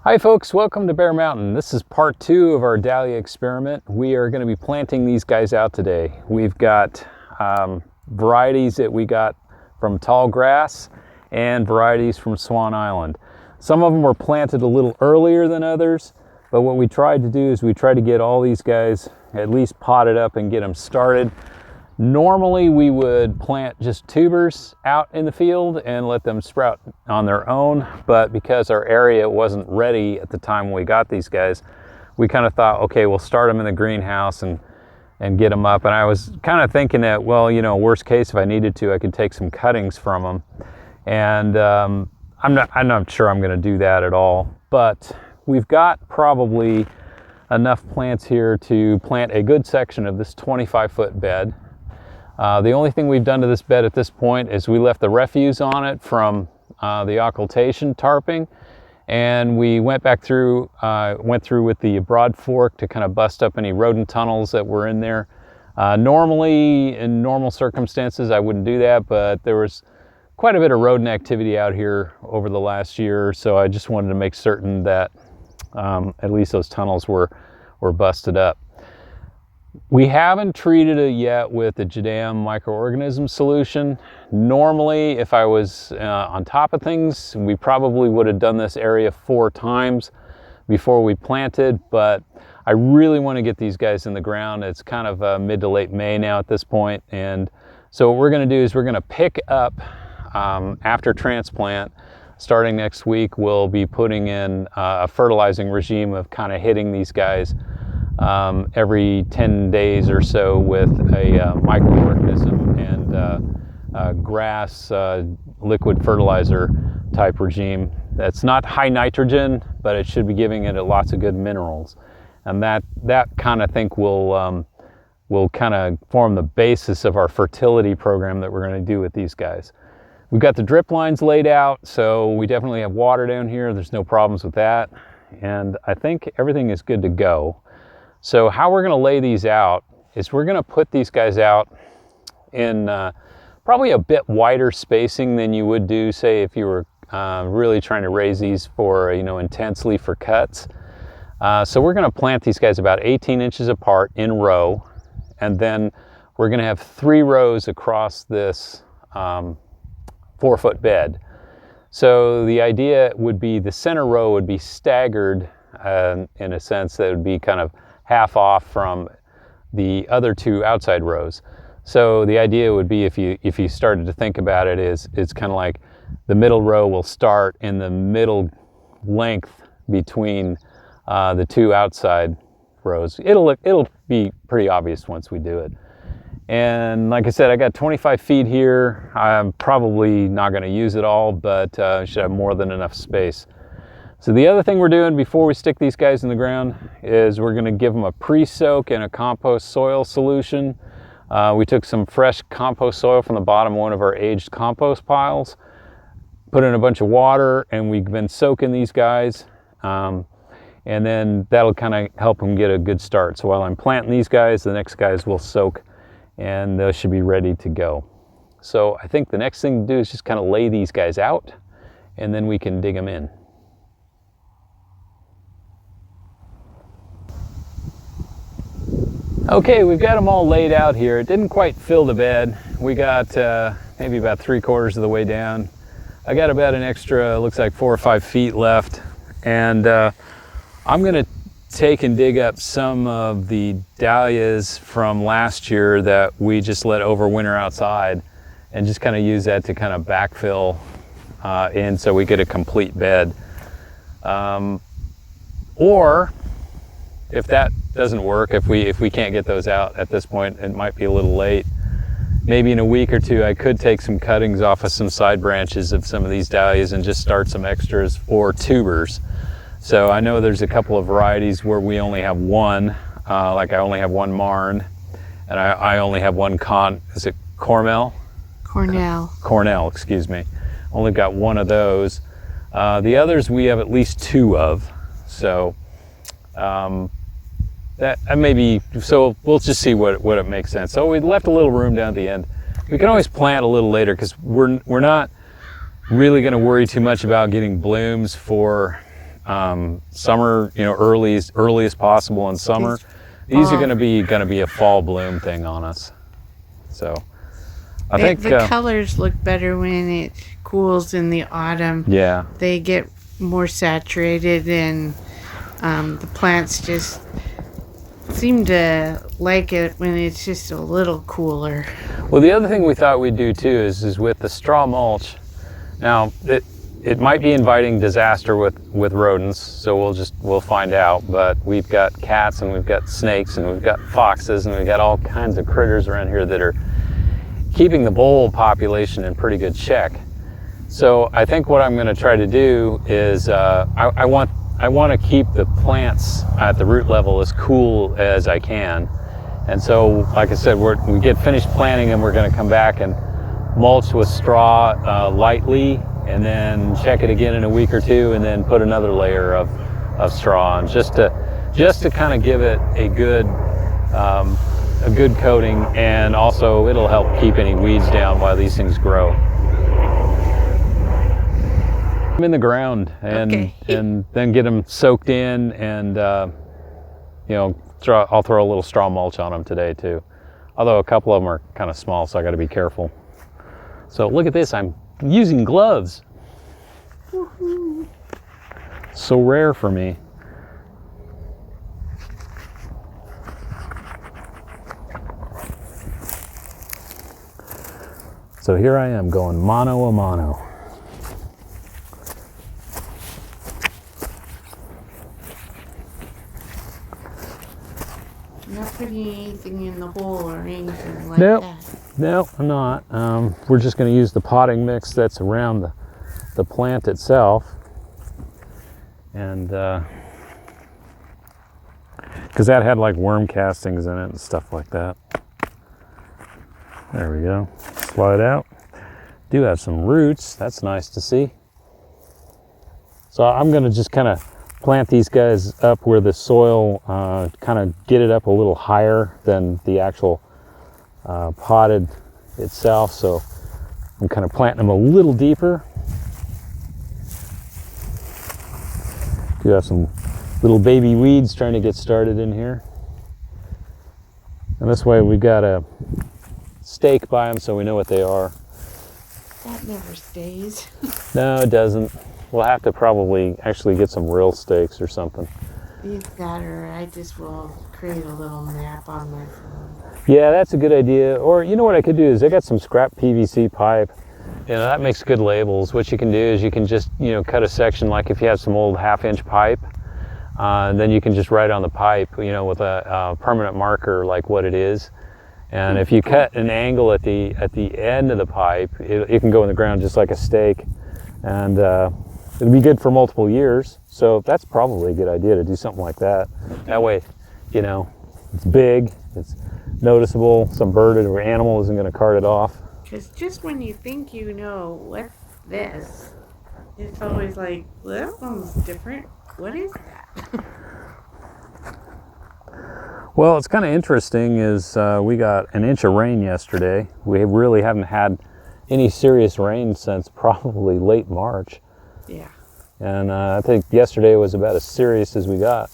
Hi folks, welcome to Bear Mountain. This is part 2 of our dahlia experiment. We are going to be planting these guys out today. We've got varieties that we got from tall grass and varieties from Swan Island. Some of them were planted a little earlier than others, but what we tried to do is we tried to get all these guys at least potted up and get them started. Normally we would plant just tubers out in the field and let them sprout on their own, but because our area wasn't ready at the time when we got these guys, we kind of thought, okay, we'll start them in the greenhouse and get them up. And I was kind of thinking that, well, you know, worst case, if I needed to, I could take some cuttings from them. And I'm not sure I'm going to do that at all, but we've got probably enough plants here to plant a good section of this 25-foot bed. The only thing we've done to this bed at this point is we left the refuse on it from the occultation tarping, and we went through with the broad fork to kind of bust up any rodent tunnels that were in there. Normally, in normal circumstances, I wouldn't do that, but there was quite a bit of rodent activity out here over the last year, so I just wanted to make certain that at least those tunnels were busted up. We haven't treated it yet with the Jadam microorganism solution. Normally, if I was on top of things, we probably would have done this area 4 times before we planted, but I really want to get these guys in the ground. It's kind of mid to late May now at this point, and so what we're going to do is we're going to pick up after transplant. Starting next week, we'll be putting in a fertilizing regime of kind of hitting these guys every 10 days or so with a microorganism and grass liquid fertilizer type regime. That's not high nitrogen, but it should be giving it lots of good minerals. And that kind of thing will kind of form the basis of our fertility program that we're going to do with these guys. We've got the drip lines laid out, so we definitely have water down here. There's no problems with that. And I think everything is good to go. So how we're going to lay these out is we're going to put these guys out in probably a bit wider spacing than you would do, say, if you were really trying to raise these for, intensely for cuts. So we're going to plant these guys about 18 inches apart in row, and then we're going to have 3 rows across this 4-foot bed. So the idea would be the center row would be staggered in a sense that would be kind of half off from the other 2 outside rows. So the idea would be, if you started to think about it, is it's kind of like the middle row will start in the middle length between the 2 outside rows. It'll be pretty obvious once we do it. And like I said, I got 25 feet here. I'm probably not going to use it all, but I should have more than enough space. So the other thing we're doing before we stick these guys in the ground is we're going to give them a pre-soak in a compost soil solution. We took some fresh compost soil from the bottom of one of our aged compost piles, put in a bunch of water, and we've been soaking these guys. And then that'll kind of help them get a good start. So while I'm planting these guys, the next guys will soak, and they should be ready to go. So I think the next thing to do is just kind of lay these guys out, and then we can dig them in. Okay, we've got them all laid out here. It didn't quite fill the bed. We got maybe about 3/4 of the way down. I got about an extra, looks like 4 or 5 feet left. And I'm gonna take and dig up some of the dahlias from last year that we just let overwinter outside, and just kind of use that to kind of backfill in so we get a complete bed. Or if that doesn't work, if we can't get those out at this point, it might be a little late. Maybe in a week or 2, I could take some cuttings off of some side branches of some of these dahlias and just start some extras or tubers. So I know there's a couple of varieties where we only have one, like I only have one Marn, and I only have one is it Cornell? Cornell, excuse me. Only got one of those. The others we have at least 2 of. So that maybe, so we'll just see what it makes sense. So we left a little room down at the end. We can always plant a little later, because we're not really going to worry too much about getting blooms for summer, you know, early as possible in summer. These are going to be a fall bloom thing on us. So I think the colors look better when it cools in the autumn. Yeah. They get more saturated, and the plants just seem to like it when it's just a little cooler. Well, the other thing we thought we'd do too is with the straw mulch. Now it might be inviting disaster with rodents, so we'll find out. But we've got cats and we've got snakes and we've got foxes and we've got all kinds of critters around here that are keeping the vole population in pretty good check. So I think what I'm going to try to do is I want to keep the plants at the root level as cool as I can. And so, like I said, we get finished planting and we're going to come back and mulch with straw lightly, and then check it again in a week or two, and then put another layer of straw on, just to kind of give it a good coating, and also it'll help keep any weeds down while these things grow. I'm in the ground and then get them soaked in, and you know, I'll throw a little straw mulch on them today too. Although a couple of them are kind of small, so I got to be careful. So look at this, I'm using gloves. Woohoo. So rare for me. So here I am going mano a mano. Not putting anything in the hole or anything like that. No, I'm not. We're just going to use the potting mix that's around the plant itself, and because that had like worm castings in it and stuff like that. There we go. Slide out. Do have some roots. That's nice to see. So I'm going to just kind of plant these guys up where the soil kind of get it up a little higher than the actual potted itself. So I'm kind of planting them a little deeper. Do have some little baby weeds trying to get started in here. And this way we got a stake by them so we know what they are. That never stays. No, it doesn't. We'll have to probably actually get some real stakes or something. Either that, or I just will create a little map on my phone. Yeah, that's a good idea. Or you know what I could do is I got some scrap PVC pipe. You know, that makes good labels. What you can do is you can just, you know, cut a section, like if you have some old 1/2-inch pipe, then you can just write on the pipe, you know, with a permanent marker like what it is. And if you cut an angle at the end of the pipe, it can go in the ground just like a stake, and it'll be good for multiple years. So that's probably a good idea to do something like that. That way, you know, it's big, it's noticeable, some bird or animal isn't going to cart it off. Because just when you think you know what's this, it's always like, well, that one's different. What is that? Well, it's kind of interesting is we got an inch of rain yesterday. We really haven't had any serious rain since probably late March. Yeah. And I think yesterday was about as serious as we got.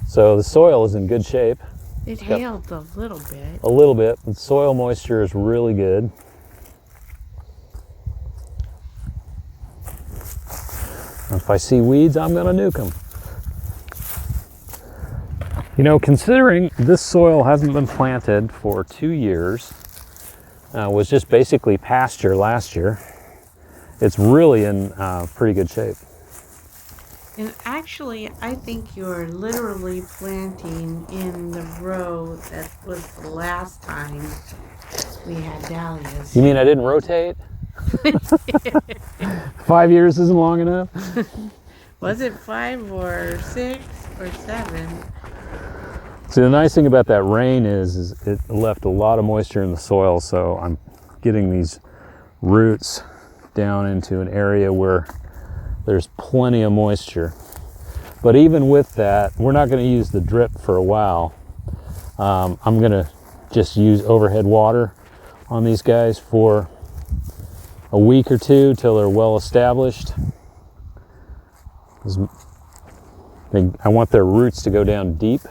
So the soil is in good shape. It hailed a little bit. A little bit. The soil moisture is really good. If I see weeds, I'm going to nuke them. You know, considering this soil hasn't been planted for 2 years, was just basically pasture last year, it's really in pretty good shape. And actually, I think you're literally planting in the row that was the last time we had dahlias. You mean I didn't rotate? 5 years isn't long enough? Was it 5 or 6 or 7? See, the nice thing about that rain is it left a lot of moisture in the soil, so I'm getting these roots down into an area where there's plenty of moisture. But even with that, we're not going to use the drip for a while. I'm going to just use overhead water on these guys for a week or two till they're well established. I want their roots to go down deep.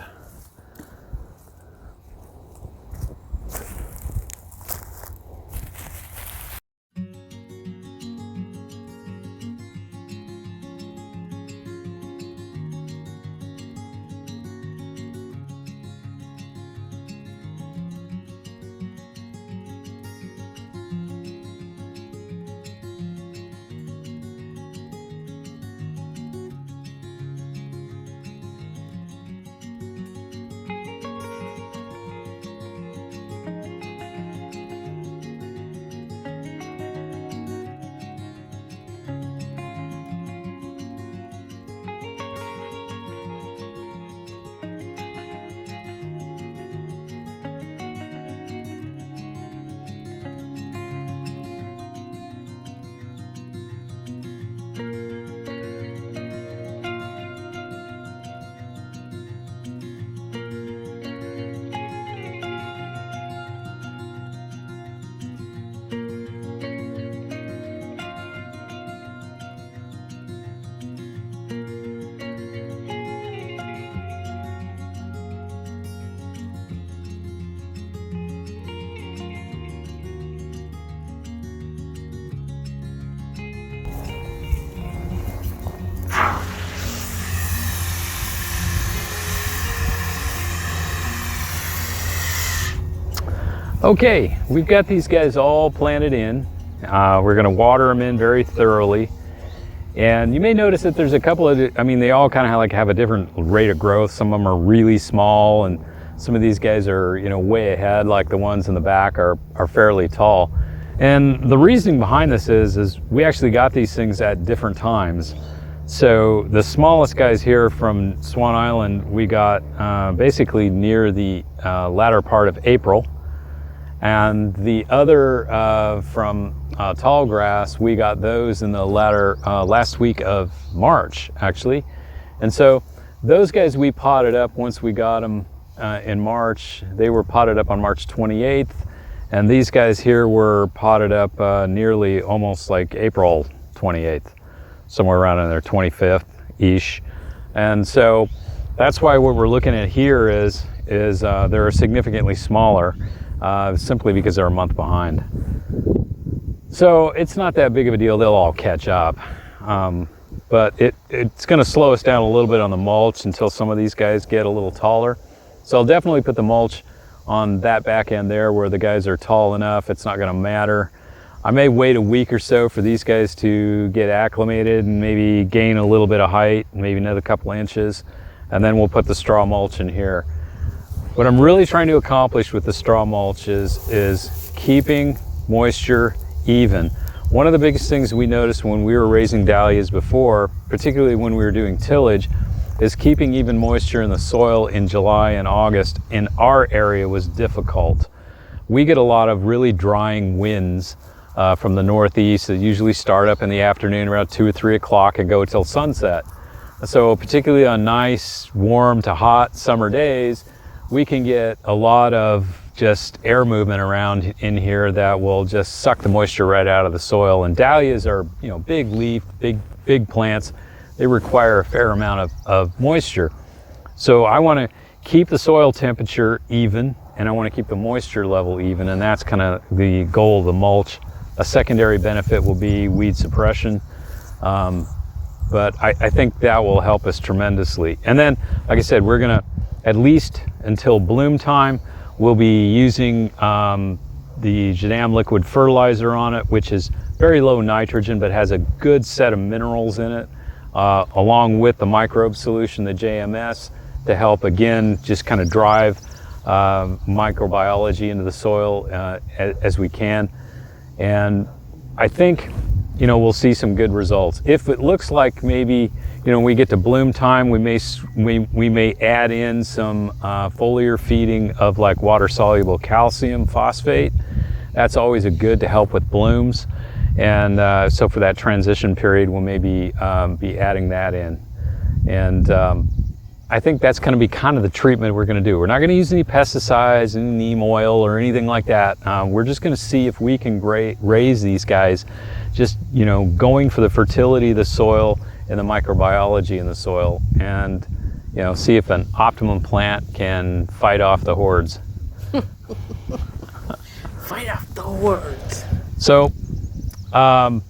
Okay, we've got these guys all planted in. We're going to water them in very thoroughly. And you may notice that there's a couple of, they all kind of have a different rate of growth. Some of them are really small, and some of these guys are, way ahead, like the ones in the back are fairly tall. And the reasoning behind this is we actually got these things at different times. So the smallest guys here from Swan Island, we got basically near the latter part of April. And the other from Tallgrass, we got those in the latter last week of March, actually. And so those guys we potted up once we got them in March. They were potted up on March 28th. And these guys here were potted up nearly almost like April 28th, somewhere around in their 25th-ish. And so that's why what we're looking at here is they're significantly smaller. Simply because they're a month behind. So it's not that big of a deal, they'll all catch up. But it's going to slow us down a little bit on the mulch until some of these guys get a little taller. So I'll definitely put the mulch on that back end there where the guys are tall enough, it's not going to matter. I may wait a week or so for these guys to get acclimated and maybe gain a little bit of height, maybe another couple inches, and then we'll put the straw mulch in here. What I'm really trying to accomplish with the straw mulch is keeping moisture even. One of the biggest things we noticed when we were raising dahlias before, particularly when we were doing tillage, is keeping even moisture in the soil in July and August in our area was difficult. We get a lot of really drying winds from the northeast that usually start up in the afternoon around 2 or 3 o'clock and go till sunset. So particularly on nice, warm to hot summer days, we can get a lot of just air movement around in here that will just suck the moisture right out of the soil. And dahlias are, big leaf, big plants. They require a fair amount of moisture. So I want to keep the soil temperature even, and I want to keep the moisture level even, and that's kind of the goal of the mulch. A secondary benefit will be weed suppression. But I think that will help us tremendously. And then, like I said, we're going to, at least until bloom time, we'll be using the Jadam liquid fertilizer on it, which is very low nitrogen but has a good set of minerals in it, along with the microbe solution, the JMS, to help again just kind of drive microbiology into the soil as we can. And I think we'll see some good results. If it looks like maybe we get to bloom time, we may add in some foliar feeding of like water soluble calcium phosphate. That's always good to help with blooms. And so for that transition period, we'll maybe be adding that in. And I think that's going to be kind of the treatment we're going to do. We're not going to use any pesticides, any neem oil or anything like that. We're just going to see if we can raise these guys just, going for the fertility of the soil in the microbiology in the soil and, you know, see if an optimum plant can fight off the hordes. Fight off the hordes. So, Are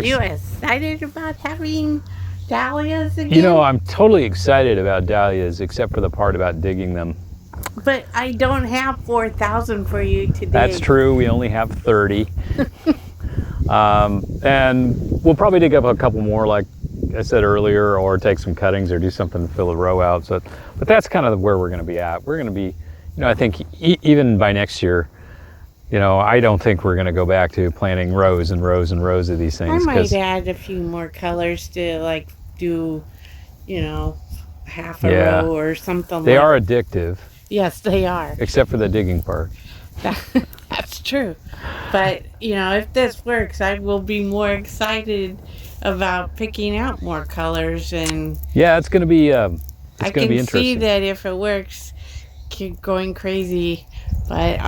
you excited about having dahlias again? you know, I'm totally excited about dahlias, except for the part about digging them. But I don't have 4,000 for you today. That's true. We only have 30. And we'll probably dig up a couple more, like I said earlier, or take some cuttings or do something to fill the row out. So, but that's kind of where we're going to be at. We're going to be, you know, I think even by next year, you know, I don't think we're going to go back to planting rows and rows and rows of these things. I might add a few more colors to like do, you know, half a row or something. They are addictive. Yes, they are. Except for the digging part. That's true. But, you know, if this works, I will be more excited about picking out more colors. And yeah, it's going to be it's I going to be can see interesting. that if it works, keep going crazy. But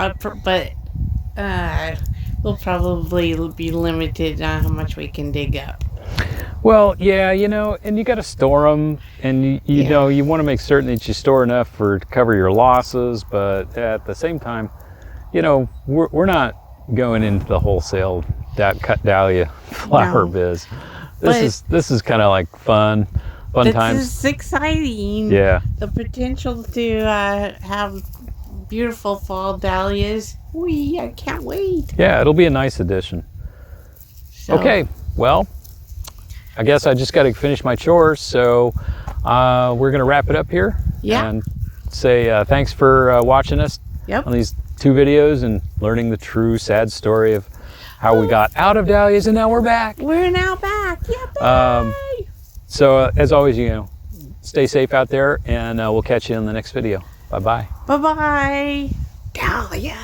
we'll probably be limited on how much we can dig up. Well, yeah, you know, and you got to store them, and you know, you want to make certain that you store enough to cover your losses, but at the same time, you know, we're not going into the wholesale cut dahlia flower biz. This is kind of like fun times. This is exciting. Yeah. The potential to have beautiful fall dahlias. I can't wait. Yeah, it'll be a nice addition. So, Okay, well, I guess I just got to finish my chores, so we're going to wrap it up here. Yeah. And say thanks for watching us on these 2 videos and learning the true sad story of how we got out of dahlias and now we're back. We're now back. Yeah, bye. So as always, you know, stay safe out there, and we'll catch you in the next video. Bye-bye. Bye-bye. Dahlia.